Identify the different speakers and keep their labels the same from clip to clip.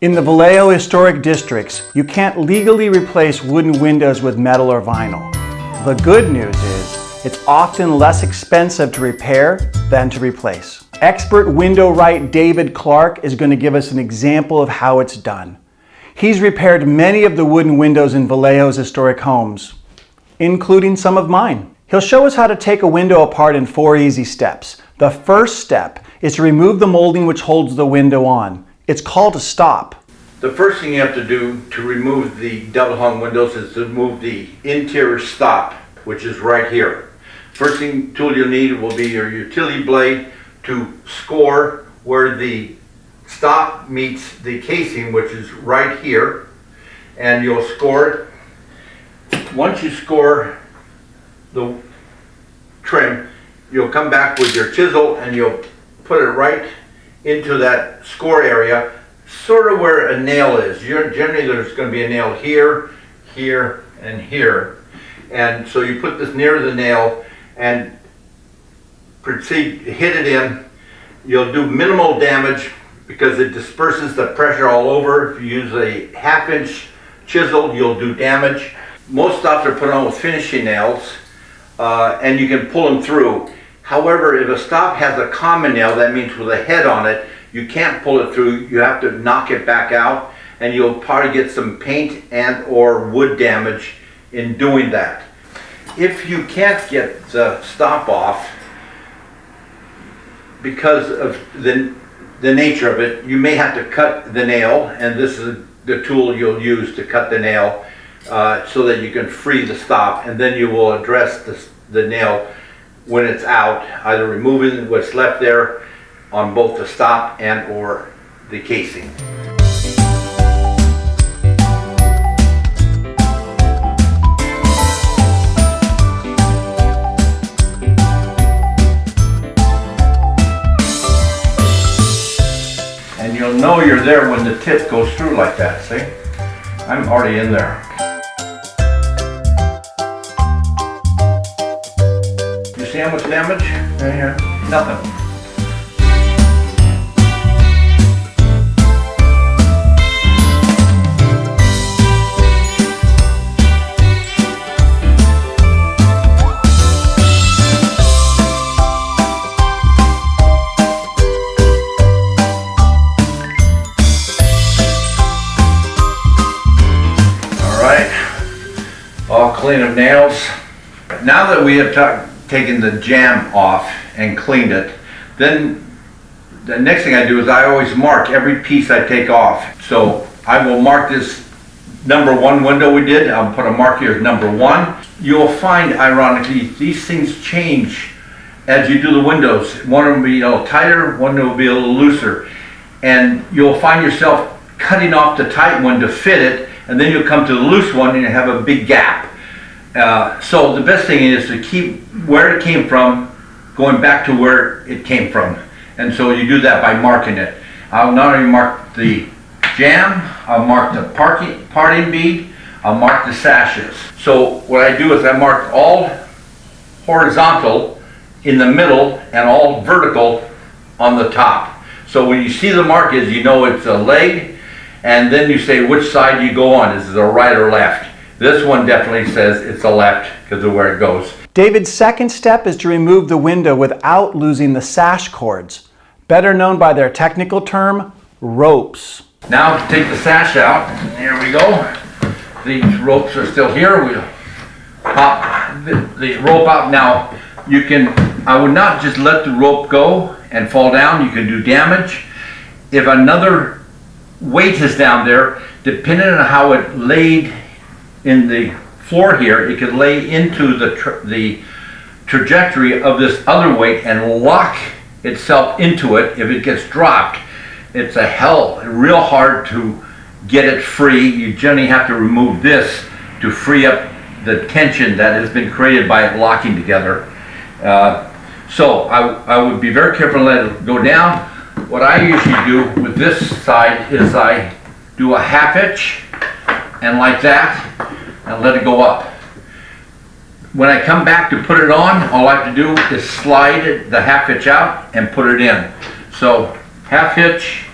Speaker 1: In the Vallejo historic districts, you can't legally replace wooden windows with metal or vinyl. The good news is, it's often less expensive to repair than to replace. Expert window wright David Clark is going to give us an example of how it's done. He's repaired many of the wooden windows in Vallejo's historic homes, including some of mine. He'll show us how to take a window apart in 4 easy steps. The first step is to remove the molding which holds the window on. It's called a stop.
Speaker 2: The first thing you have to do to remove the double hung windows is to remove the interior stop, which is right here. First tool you'll need will be your utility blade to score where the stop meets the casing, which is right here, and you'll score it. Once you score the trim, you'll come back with your chisel and you'll put it right into that score area, sort of where a nail is. Generally there's going to be a nail here, here, and here. And so you put this near the nail and proceed to hit it in. You'll do minimal damage because it disperses the pressure all over. If you use a 1/2-inch chisel, you'll do damage. Most stops are put on with finishing nails, and you can pull them through. However, if a stop has a common nail, that means with a head on it, you can't pull it through. You have to knock it back out, and you'll probably get some paint and or wood damage in doing that. If you can't get the stop off because of the nature of it, you may have to cut the nail, and this is the tool you'll use to cut the nail so that you can free the stop, and then you will address the nail when it's out, either removing what's left there on both the stop and or the casing. And you'll know you're there when the tip goes through like that, see? I'm already in there. You see how much damage? Right here? Nothing. All clean of nails. Now that we have taken the jam off and cleaned it, then the next thing I do is I always mark every piece I take off. So I will mark this number 1 window we did. I'll put a mark here as number 1. You'll find, ironically, these things change as you do the windows. One will be a little tighter, one will be a little looser. And you'll find yourself cutting off the tight one to fit it, and then you'll come to the loose one and you have a big gap. So the best thing is to keep where it came from, going back to where it came from. And so you do that by marking it. I'll not only mark the jam, I'll mark the parting bead, I'll mark the sashes. So what I do is I mark all horizontal in the middle and all vertical on the top. So when you see the mark is, you know it's a leg, and then you say which side you go on. Is it a right or left? This one definitely says it's a left because of where it goes.
Speaker 1: David's second step is to remove the window without losing the sash cords, better known by their technical term, ropes.
Speaker 2: Now to take the sash out, here we go. These ropes are still here. We'll pop the rope out. Now I would not just let the rope go and fall down. You can do damage. If another weight is down there, depending on how it laid in the floor here, it could lay into the trajectory of this other weight and lock itself into it. If it gets dropped, it's real hard to get it free. You generally have to remove this to free up the tension that has been created by it locking together. So I would be very careful to let it go down. What I usually do with this side is I do a 1/2 inch and like that, and let it go up. When I come back to put it on, all I have to do is slide the 1/2 inch out and put it in. So 1/2 inch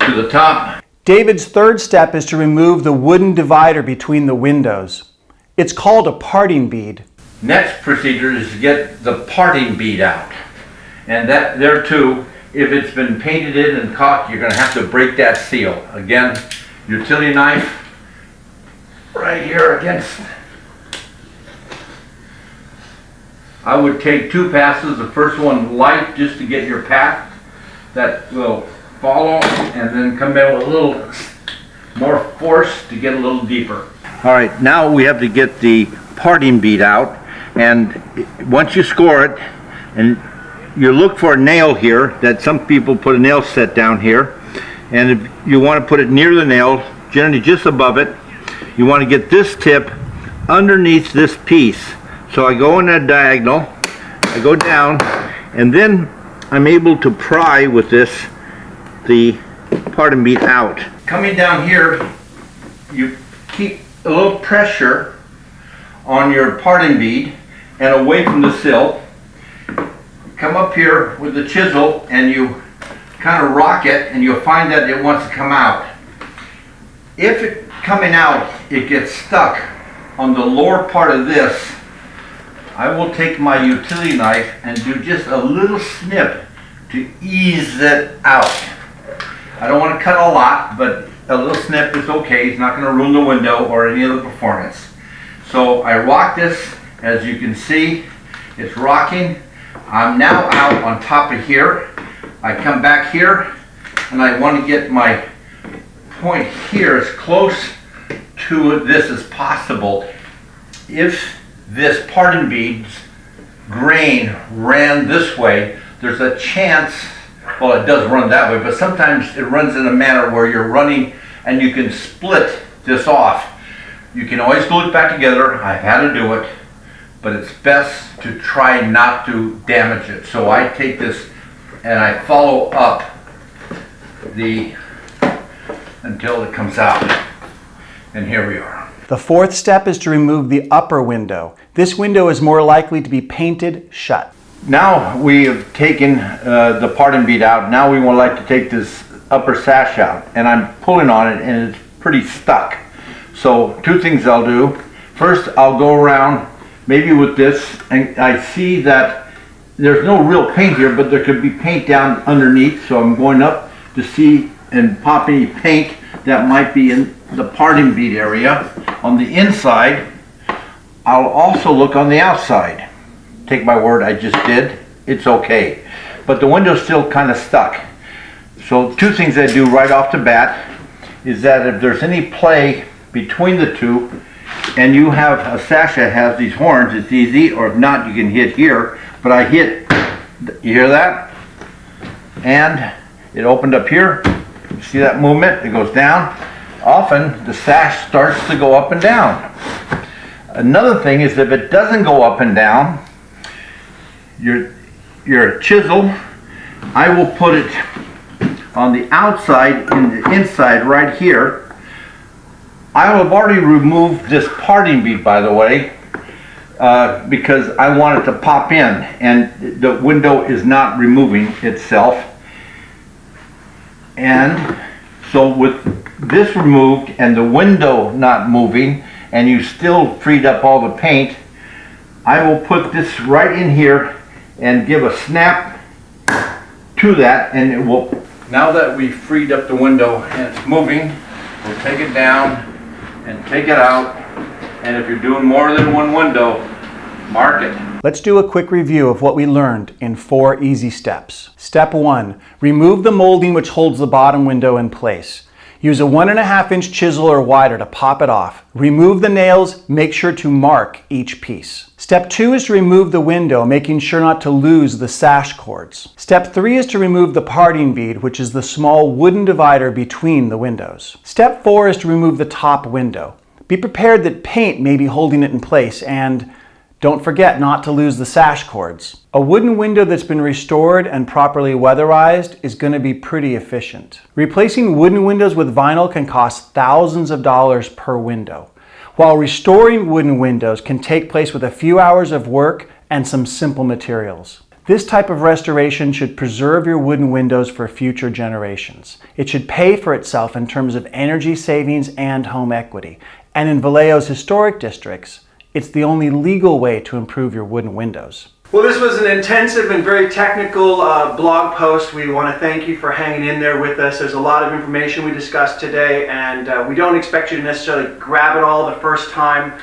Speaker 2: to the top.
Speaker 1: David's third step is to remove the wooden divider between the windows. It's called a parting bead.
Speaker 2: Next procedure is to get the parting bead out. And that there too, if it's been painted in and caulked, you're going to have to break that seal. Again, utility knife right here against. I would take 2 passes, the first one light just to get your path that will follow, and then come in with a little more force to get a little deeper. All right, now we have to get the parting bead out, and once you score it, and you look for a nail here, that some people put a nail set down here, and if you want to put it near the nail, generally just above it, you want to get this tip underneath this piece. So I go in that diagonal, I go down, and then I'm able to pry with this the parting bead out. Coming down here, you keep a little pressure on your parting bead and away from the sill. Come up here with the chisel and you kind of rock it, and you'll find that it wants to come out. If it coming out, it gets stuck on the lower part of this, I will take my utility knife and do just a little snip to ease it out. I don't want to cut a lot, but a little snip is okay. It's not going to ruin the window or any other performance. So I rock this, as you can see, it's rocking. I'm now out on top of here. I come back here and I want to get my point here as close to this as possible. If this parting bead's grain ran this way, there's a chance, well, it does run that way, but sometimes it runs in a manner where you're running and you can split this off. You can always glue it back together. I've had to do it, but it's best to try not to damage it. So I take this and I follow up until it comes out. And here we are.
Speaker 1: The fourth step is to remove the upper window. This window is more likely to be painted shut.
Speaker 2: Now we have taken the parting bead out. Now we would like to take this upper sash out, and I'm pulling on it and it's pretty stuck. So 2 things I'll do. First, I'll go around maybe with this, and I see that there's no real paint here, but there could be paint down underneath, so I'm going up to see and pop any paint that might be in the parting bead area. On the inside, I'll also look on the outside. Take my word, I just did. It's okay. But the window's still kind of stuck. So 2 things I do right off the bat is that if there's any play between the two, and you have a sash that has these horns, it's easy, or if not, you can hit here. But I hit, you hear that? And it opened up here. You see that movement? It goes down. Often the sash starts to go up and down. Another thing is if it doesn't go up and down, your chisel, I will put it on the outside and the inside right here. I have already removed this parting bead, by the way, because I want it to pop in, and the window is not removing itself. And so with this removed and the window not moving, and you still freed up all the paint, I will put this right in here and give a snap to that, and it will. Now that we've freed up the window and it's moving, we'll take it down and take it out, and if you're doing more than one window, mark it.
Speaker 1: Let's do a quick review of what we learned in 4 easy steps. Step 1, remove the molding which holds the bottom window in place. Use a 1.5-inch chisel or wider to pop it off. Remove the nails, make sure to mark each piece. Step 2 is to remove the window, making sure not to lose the sash cords. Step 3 is to remove the parting bead, which is the small wooden divider between the windows. Step 4 is to remove the top window. Be prepared that paint may be holding it in place, and don't forget not to lose the sash cords. A wooden window that's been restored and properly weatherized is going to be pretty efficient. Replacing wooden windows with vinyl can cost thousands of dollars per window, while restoring wooden windows can take place with a few hours of work and some simple materials. This type of restoration should preserve your wooden windows for future generations. It should pay for itself in terms of energy savings and home equity. And in Vallejo's historic districts, it's the only legal way to improve your wooden windows. Well, this was an intensive and very technical blog post. We want to thank you for hanging in there with us. There's a lot of information we discussed today, and we don't expect you to necessarily grab it all the first time.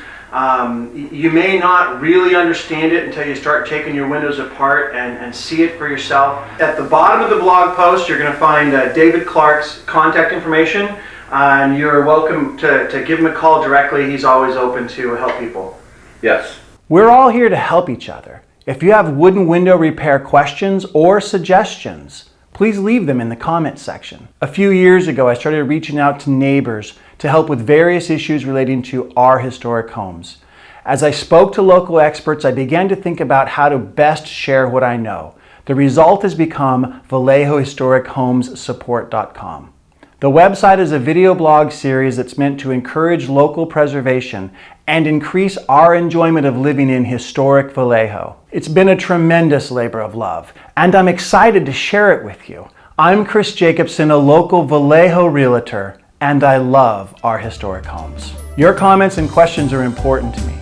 Speaker 1: You may not really understand it until you start taking your windows apart and see it for yourself. At the bottom of the blog post, you're going to find David Clark's contact information, and you're welcome to give him a call directly. He's always open to help people.
Speaker 2: Yes.
Speaker 1: We're all here to help each other. If you have wooden window repair questions or suggestions, please leave them in the comments section. A few years ago, I started reaching out to neighbors to help with various issues relating to our historic homes. As I spoke to local experts, I began to think about how to best share what I know. The result has become VallejoHistoricHomesSupport.com. The website is a video blog series that's meant to encourage local preservation and increase our enjoyment of living in historic Vallejo. It's been a tremendous labor of love, and I'm excited to share it with you. I'm Chris Jacobson, a local Vallejo realtor, and I love our historic homes. Your comments and questions are important to me.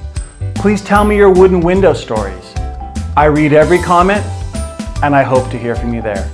Speaker 1: Please tell me your wooden window stories. I read every comment, and I hope to hear from you there.